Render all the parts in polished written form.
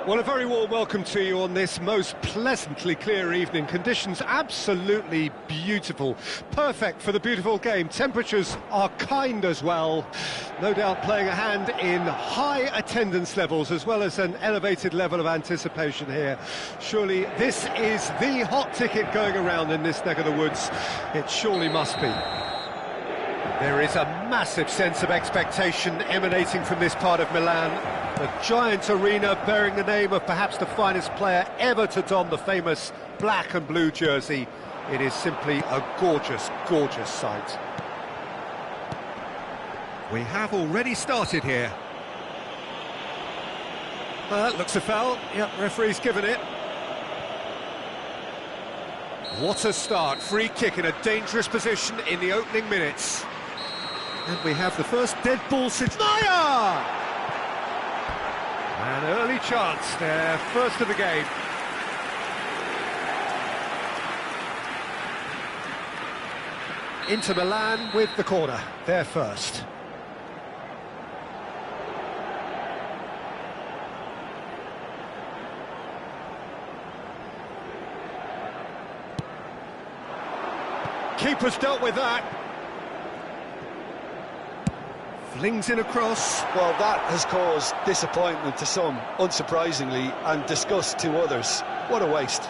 Well, a very warm welcome to you on this most pleasantly clear evening. Conditions absolutely beautiful. Perfect for the beautiful game. Temperatures are kind as well. No doubt playing a hand in high attendance levels as well as an elevated level of anticipation here. Surely this is the hot ticket going around in this neck of the woods. It surely must be. There is a massive sense of expectation emanating from this part of Milan. The giant arena bearing the name of perhaps the finest player ever to don the famous black and blue jersey. It is simply a gorgeous, gorgeous sight. We have already started here. Looks a foul. Yep, referee's given it. What a start. Free kick in a dangerous position in the opening minutes. And we have the first dead ball since Maya! An early chance there, first of the game. Inter Milan with the corner, they're first. Keeper's dealt with that. Flings in across. Well, that has caused disappointment to some, unsurprisingly, and disgust to others. What a waste.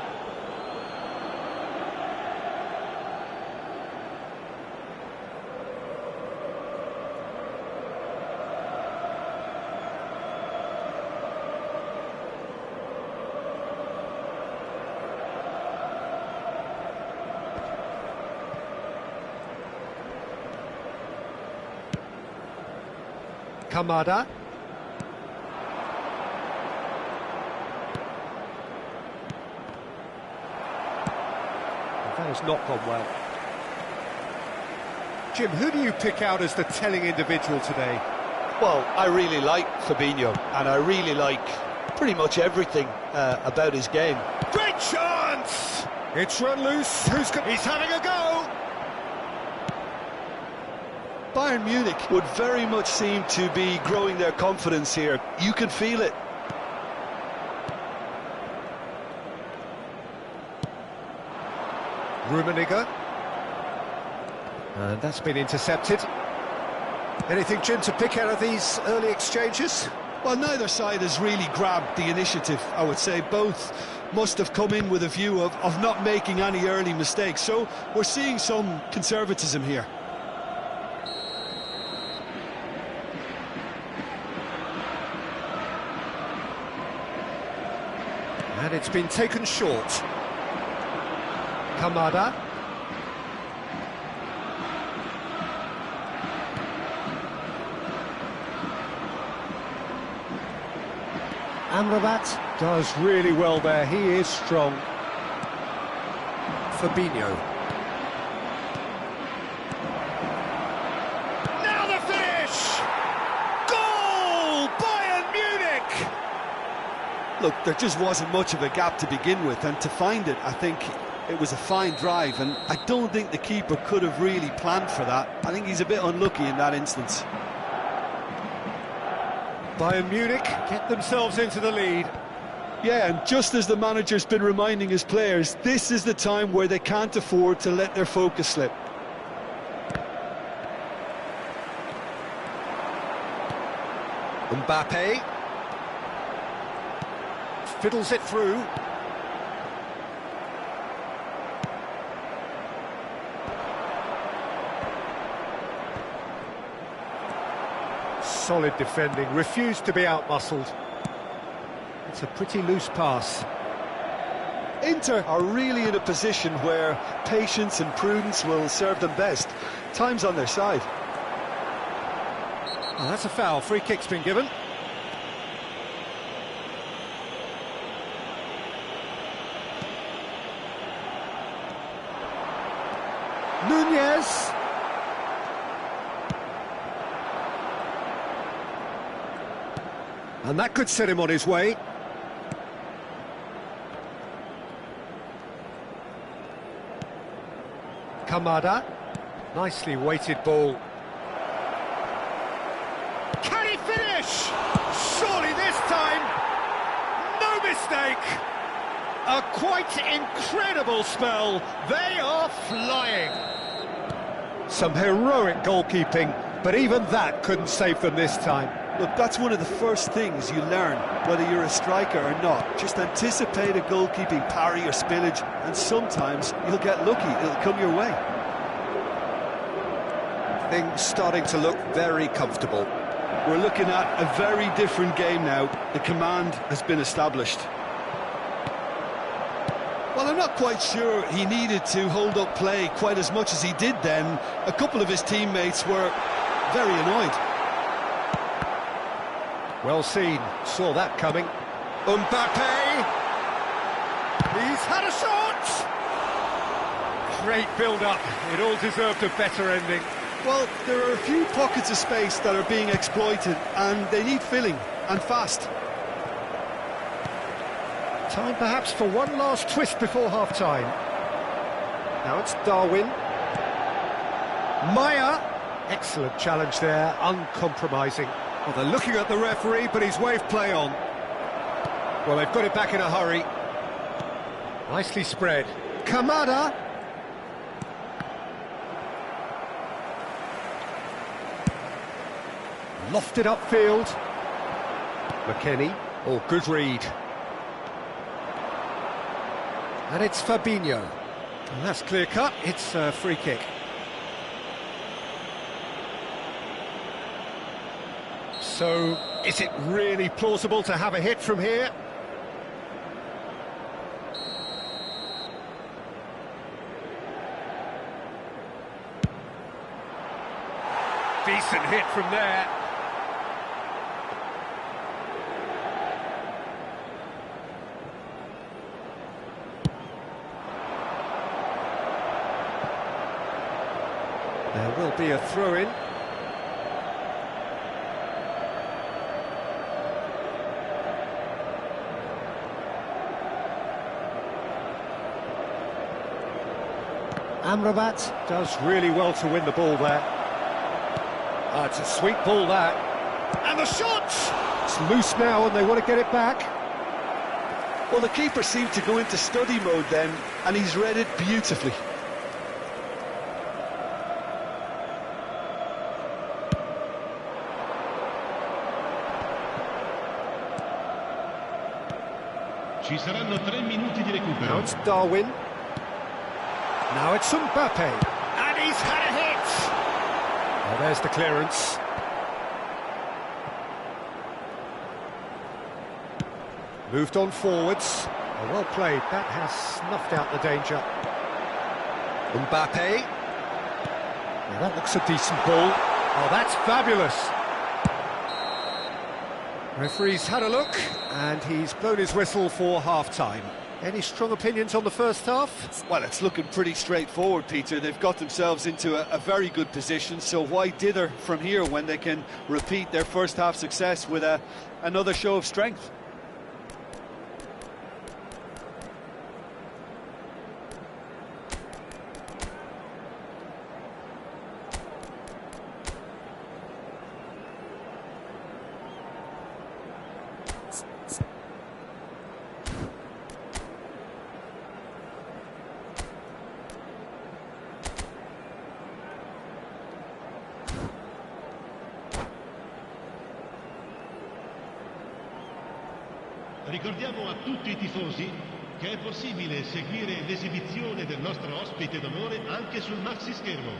Kamada. That has not gone well. Jim, who do you pick out as the telling individual today? Well, I really like Fabinho, and I really like pretty much everything about his game. Great chance! It's run loose. He's having a go! Bayern Munich would very much seem to be growing their confidence here. You can feel it. Rummenigge. And that's been intercepted. Anything, Jim, to pick out of these early exchanges? Well, neither side has really grabbed the initiative, I would say. Both must have come in with a view of not making any early mistakes. So we're seeing some conservatism here. And it's been taken short. Kamada. Amrabat does really well there. He is strong. Fabinho. Now the finish! Goal! Bayern Munich! Look, there just wasn't much of a gap to begin with, and to find it, I think it was a fine drive, and I don't think the keeper could have really planned for that. I think he's a bit unlucky in that instance. Bayern Munich get themselves into the lead. Yeah, and just as the manager's been reminding his players, this is the time where they can't afford to let their focus slip. Mbappe fiddles it through. Solid defending, refused to be outmuscled. It's a pretty loose pass. Inter are really in a position where patience and prudence will serve them best. Time's on their side. Oh, that's a foul. Free kick's been given. Nunez. And that could set him on his way. Kamada. Nicely weighted ball. Can he finish? Surely this time. No! mistake! A quite incredible spell. They are flying. Some heroic goalkeeping, but even that couldn't save them this time. Look, that's one of the first things you learn, whether you're a striker or not. Just anticipate a goalkeeping parry or spillage, and sometimes you'll get lucky, it'll come your way. Things starting to look very comfortable. We're looking at a very different game now. The command has been established. Well, I'm not quite sure he needed to hold up play quite as much as he did then. A couple of his teammates were very annoyed. Well seen, saw that coming. Mbappe! He's had a shot! Great build-up, it all deserved a better ending. Well, there are a few pockets of space that are being exploited, and they need filling, and fast. Time perhaps for one last twist before half-time. Now it's Darwin. Maya! Excellent challenge there, uncompromising. Well, they're looking at the referee, but he's waved play on. Well, they've got it back in a hurry. Nicely spread. Kamada! Lofted upfield. McKennie. Oh, good read. And it's Fabinho. And that's clear cut, it's a free kick. So, is it really plausible to have a hit from here? Decent hit from there. There will be a throw-in. Amrabat does really well to win the ball there. It's a sweet ball, that. And the shot! It's loose now and they want to get it back. Well, the keeper seemed to go into study mode then, and he's read it beautifully. Ci saranno 3 minuti di recupero. Now it's Darwin. Now it's Mbappe. And he's had a hit! Oh, there's the clearance. Moved on forwards. Oh, well played. That has snuffed out the danger. Mbappe. Now that looks a decent ball. Oh, that's fabulous. Referee's had a look, and he's blown his whistle for half-time. Any strong opinions on the first half? Well, it's looking pretty straightforward, Peter. They've got themselves into a very good position, so why dither from here when they can repeat their first half success with another show of strength? Ricordiamo a tutti i tifosi che è possibile seguire l'esibizione del nostro ospite d'onore anche sul maxi schermo.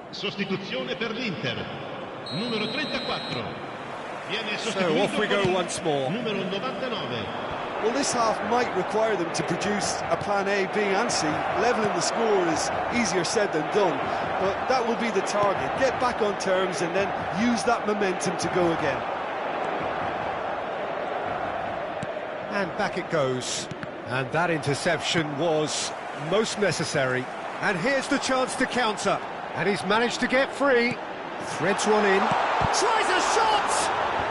Sostituzione per l'Inter, numero 34. Viene sostituito off we go once more. Numero 99. Well, this half might require them to produce a plan A, B and C. Levelling the score is easier said than done, but that will be the target. Get back on terms and then use that momentum to go again. And back it goes. And that interception was most necessary. And here's the chance to counter. And he's managed to get free. Threads one in. Tries a shot!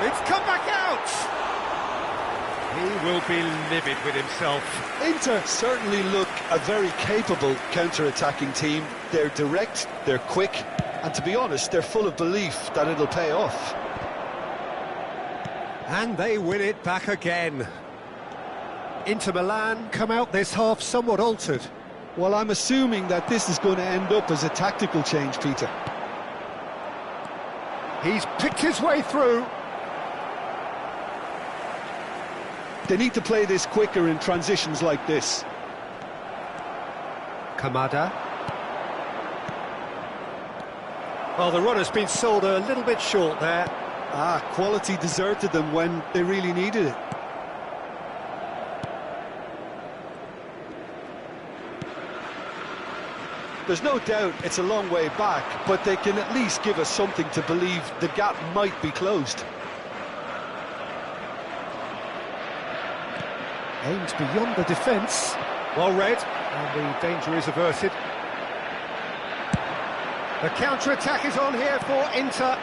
It's come back out! He He will be livid with himself. Inter certainly look a very capable counter-attacking team. They're direct, they're quick, and to be honest, they're full of belief that it'll pay off. And they win it back again. Inter Milan come out this half somewhat altered. Well, I'm assuming that this is going to end up as a tactical change, Peter. He's picked his way through. They need to play this quicker in transitions like this. Kamada. Well, the run has been sold a little bit short there. Quality deserted them when they really needed it. There's no doubt it's a long way back, but they can at least give us something to believe the gap might be closed. Aimed beyond the defence. Well read, and the danger is averted. The counter-attack is on here for Inter.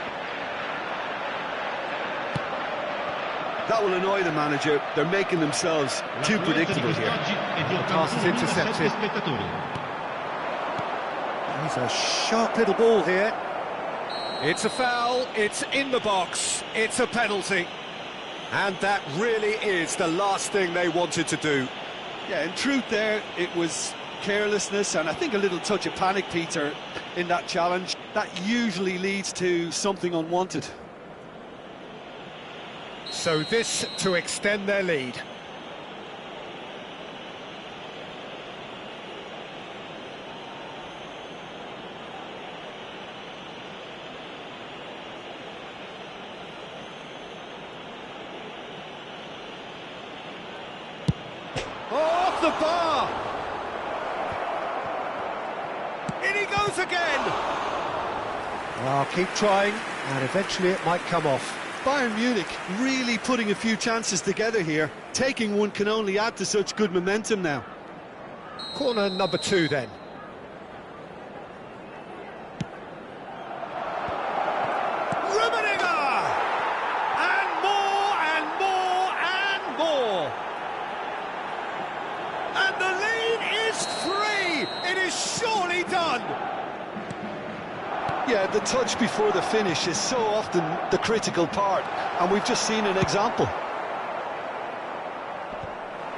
That will annoy the manager. They're making themselves too predictable here. The pass is intercepted. He's a sharp little ball here. It's a foul, it's in the box, it's a penalty. And that really is the last thing they wanted to do. Yeah, in truth there, it was carelessness and I think a little touch of panic, Peter, in that challenge. That usually leads to something unwanted. So this to extend their lead. Off the bar! In he goes again! Well, keep trying, and eventually it might come off. Bayern Munich really putting a few chances together here. Taking one can only add to such good momentum now. Corner number 2 then. Rummenigge! And more, and more, and more! And the lead is 3! It is surely done! Yeah, the touch before the finish is so often the critical part, and we've just seen an example.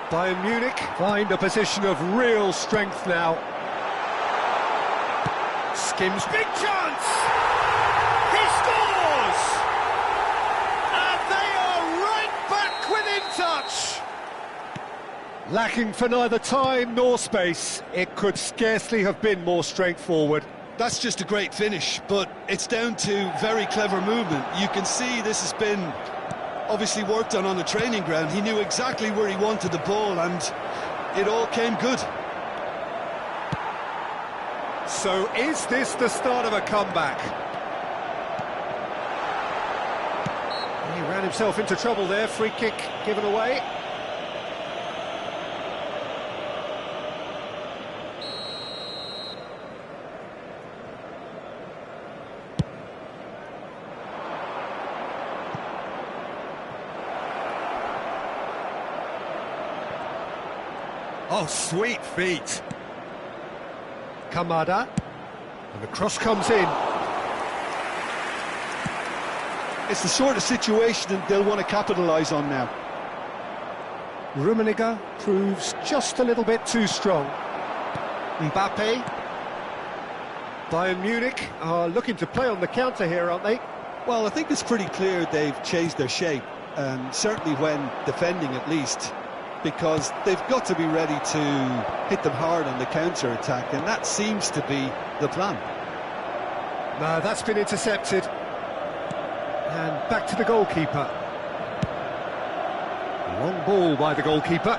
Bayern Munich find a position of real strength now. Skims, big chance! He scores! And they are right back within touch! Lacking for neither time nor space, it could scarcely have been more straightforward. That's just a great finish, but it's down to very clever movement. You can see this has been obviously worked on the training ground. He knew exactly where he wanted the ball, and it all came good. So is this the start of a comeback? He ran himself into trouble there, free kick given away. Oh, sweet feet. Kamada. And the cross comes in. It's the sort of situation that they'll want to capitalise on now. Rummenigge proves just a little bit too strong. Mbappe. Bayern Munich are looking to play on the counter here, aren't they? Well, I think it's pretty clear they've changed their shape, and certainly when defending at least, because they've got to be ready to hit them hard on the counter-attack, and that seems to be the plan. No, that's been intercepted. And back to the goalkeeper. Long ball by the goalkeeper.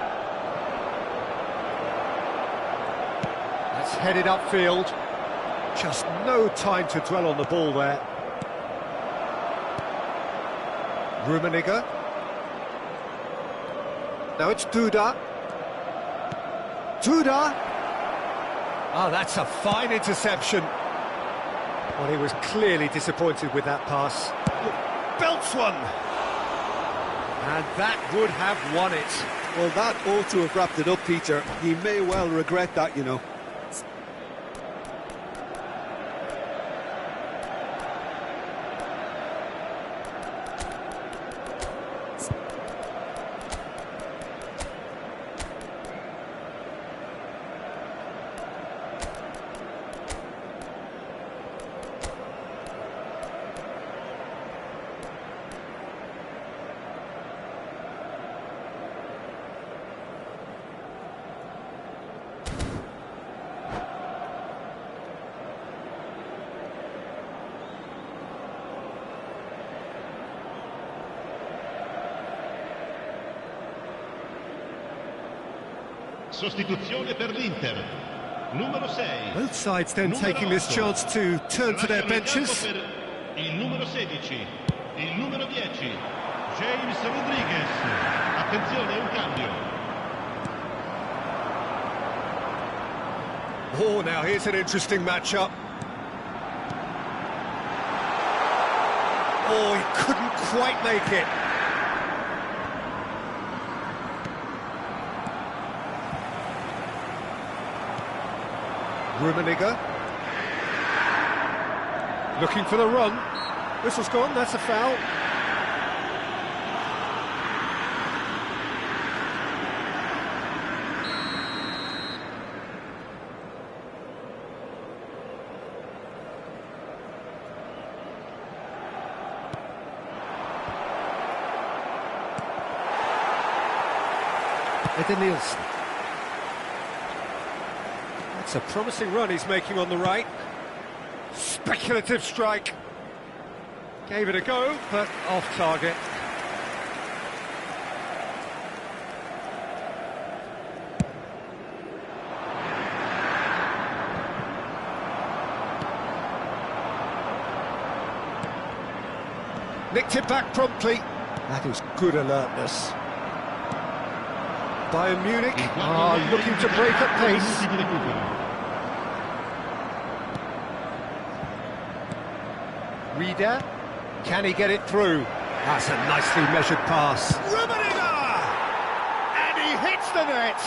That's headed upfield. Just no time to dwell on the ball there. Rummenigge. Now it's Duda. Duda! Oh, that's a fine interception. Well, he was clearly disappointed with that pass. Belts one! And that would have won it. Well, that ought to have wrapped it up, Peter. He may well regret that, you know. Sostituzione per l'Inter. Numero 6. Both sides then taking this chance to turn to their benches. Il numero 16, il numero 10, James Rodriguez. Attenzione, un cambio. Oh, now here's an interesting matchup. Oh, he couldn't quite make it. Rummenigge looking for the run. Whistle's gone, that's a foul. Eden Nielsen. It's a promising run he's making on the right. Speculative strike. Gave it a go, but off target. Nicked it back promptly. That is good alertness. Bayern Munich are looking to break at pace. Rieder, can he get it through? That's a nicely measured pass. Rummenigge! And he hits the net!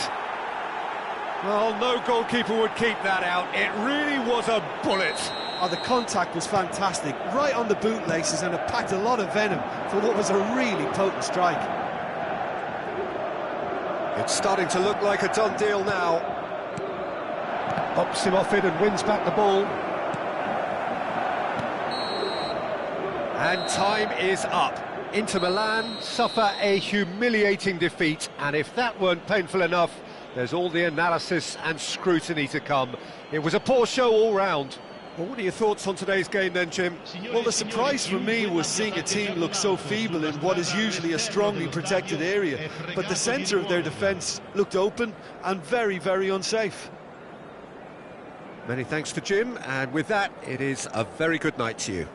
Well, no goalkeeper would keep that out. It really was a bullet. Oh, the contact was fantastic, right on the bootlaces, and it packed a lot of venom for what was a really potent strike. It's starting to look like a done deal now. Pops him off it and wins back the ball. And time is up. Inter Milan suffer a humiliating defeat, and if that weren't painful enough, there's all the analysis and scrutiny to come. It was a poor show all round. Well, what are your thoughts on today's game then, Jim? Well, the surprise for me was seeing a team look so feeble in what is usually a strongly protected area, but the centre of their defence looked open and very, very unsafe. Many thanks to Jim, and with that, it is a very good night to you.